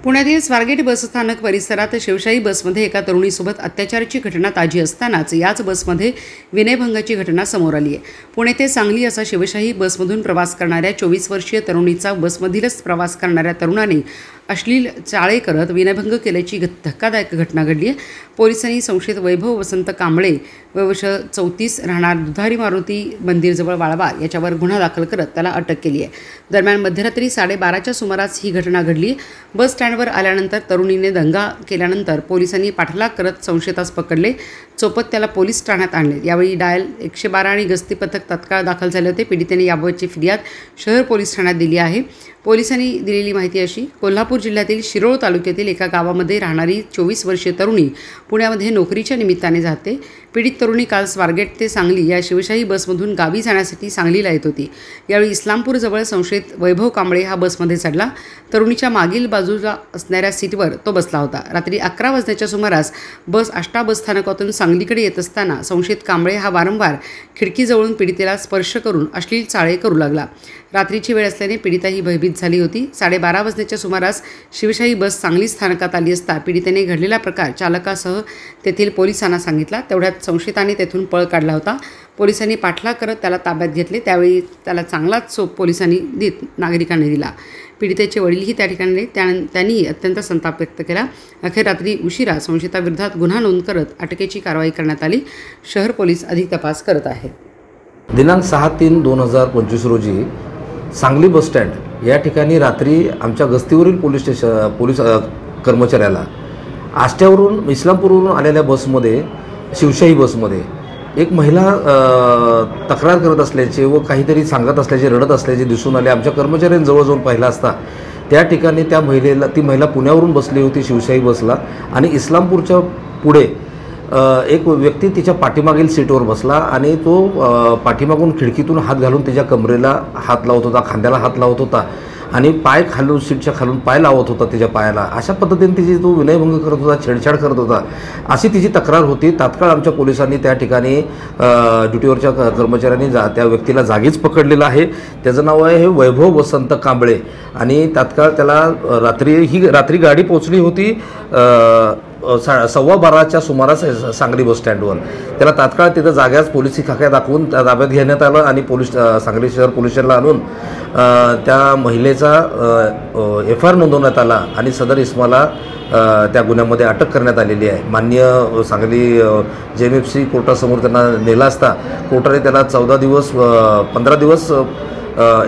पुण्यातील स्वारगेट बसस्थानक परिसरात शिवशाही बसमध्ये एका तरुणीसोबत अत्याचाराची घटना ताजी असतानाच याच बसमध्ये विनयभंगाची घटना समोर आली आहे। पुणे ते सांगली असा शिवशाही बसमधून प्रवास करणाऱ्या 24 वर्षीय तरुणीचा बसमधीलच प्रवास करणाऱ्या तरुणाने अश्लील चाळे करत विनयभंग केल्याची धक्कादायक घटना घडली आहे। पोलिसांनी संशयित वैभव वसंत कांबळे वर्ष 34 राहणार दुधारी मारुती मंदिरजवळ वाळवा याच्यावर गुन्हा दाखल करत त्याला अटक केली आहे। दरम्यान मध्यरात्री 12:30च्या सुमारास ही घटना घडली। बस स्टँडवर आल्यानंतर तरुणीने दंगा केल्यानंतर पोलिसांनी पाठलाग करत संशयितास पकडले। चोपत त्याला पोलीस ठाण्यात आणले। यावेळी डायल 112 आणि गस्ती पथक तत्काळ दाखल झाले होते। पीडितेने याबाबतची फिर्याद शहर पोलीस ठाण्यात दिली आहे। पोलिसांनी दिलेली माहिती अशी, कोल्हापूर जिल्ह्यातील शिरोळ तालुक्यातील एका गावामध्ये राहणारी 24 वर्षीय तरुणी पुण्यामध्ये नोकरीच्या निमित्ताने जाते। पीडित तरुणी काल स्वारगेट ते सांगली या शिवशाही बसमधून गावी जाण्यासाठी सांगलीला येत होती। यावेळी इस्लामपूरजवळ संशयित वैभव कांबळे हा बसमध्ये चढला। तरुणीच्या मागील बाजूला असणाऱ्या सीटवर तो बसला होता। रात्री 11 वाजण्याच्या सुमारास बस आष्टा बस स्थानकातून सांगलीकडे येत असताना संशयित कांबळे हा वारंवार खिडकीजवळून पीडितेला स्पर्श करून अश्लील चाळे करू लागला। रात्रीची वेळ असल्याने पीडिता ही भयभीत झाली होती। 12:30 वाजण्याच्या सुमारास शिवशाही बस सांगली स्थानकात आली असता पीडितेने घडलेला प्रकार चालकासह तेथील पोलिसांना सांगितला। तेवढ्यात संशयिताने तेथून पळ काढला होता। पोलिसांनी पाठलाग करत त्याला ताब्यात घेतले। त्यावेळी त्याला चांगलाच चोप पोलिसांनी नागरिकांनी दिला। पीडितेचे वडीलही त्या ठिकाणी त्यांनी अत्यंत संताप व्यक्त केला। अखेर रात्री उशिरा संशयिताविरोधात गुन्हा नोंद करत अटकेची कारवाई करण्यात आली। शहर पोलीस अधिक तपास करत आहेत। दिनांक 6/3/2025 रोजी सांगली बस स्टँड या ठिकाणी रात्री आमच्या गस्तीवरील पोलीस कर्मचाऱ्याला आष्ट्यावरून इस्लामपूरवरून आलेल्या बसमध्ये शिवशाही बसमध्ये एक महिला तक्रार करत असल्याचे व काहीतरी सांगत असल्याचे रडत असल्याचे दिसून आले। आमच्या कर्मचाऱ्यांनी जवळजवळ पाहिलं असता त्या ठिकाणी ती महिला पुण्यावरून बसली होती शिवशाही बसला आणि इस्लामपूरच्या पुढे एक व्यक्ती तिच्या पाठीमागील सीटवर बसला आणि तो पाठीमागून खिडकीतून हात घालून तिच्या कमरेला हात लावत होता, खांद्याला हात लावत होता आणि पाय खालून सीटच्या खालून पाय लावत होता तिच्या पायाला। अशा पद्धतीने तिची तो विनयभंग करत होता, छेडछाड करत होता अशी तिची तक्रार होती। तात्काळ आमच्या पोलिसांनी त्या ठिकाणी ड्युटीवरच्या कर्मचाऱ्यांनी त्या व्यक्तीला जागीच पकडलेलं आहे। त्याचं नाव आहे वैभव वसंत कांबळे आणि तात्काळ त्याला रात्री गाडी पोहोचली होती 12:15च्या सुमारास सांगली बस स्टँडवर। त्याला तात्काळ तिथं जाग्याच पोलिसी खाक्या दाखवून ताब्यात घेण्यात आलं आणि सांगली शहर पोलीस स्टेशनला आणून त्या महिलेचा FIR नोंदवण्यात आला आणि सदर इस्माला त्या गुन्ह्यामध्ये अटक करण्यात आलेली आहे। मान्य सांगली JMFC कोर्टासमोर त्यांना नेला असता कोर्टाने त्याला 15 दिवस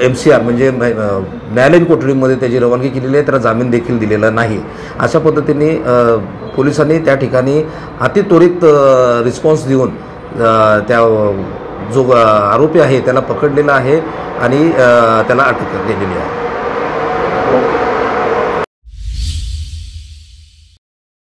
MCR म्हणजे न्यायालयीन कोठडीमध्ये त्याची रवानगी केलेली आहे। त्याला जामीन देखील दिलेला नाही। अशा पद्धतीने पोलिसांनी त्या ठिकाणी अतित्वरित रिस्पॉन्स देऊन त्या जो आरोपी आहे त्याला पकडलेला आहे आणि त्याला अटक केलेली आहे।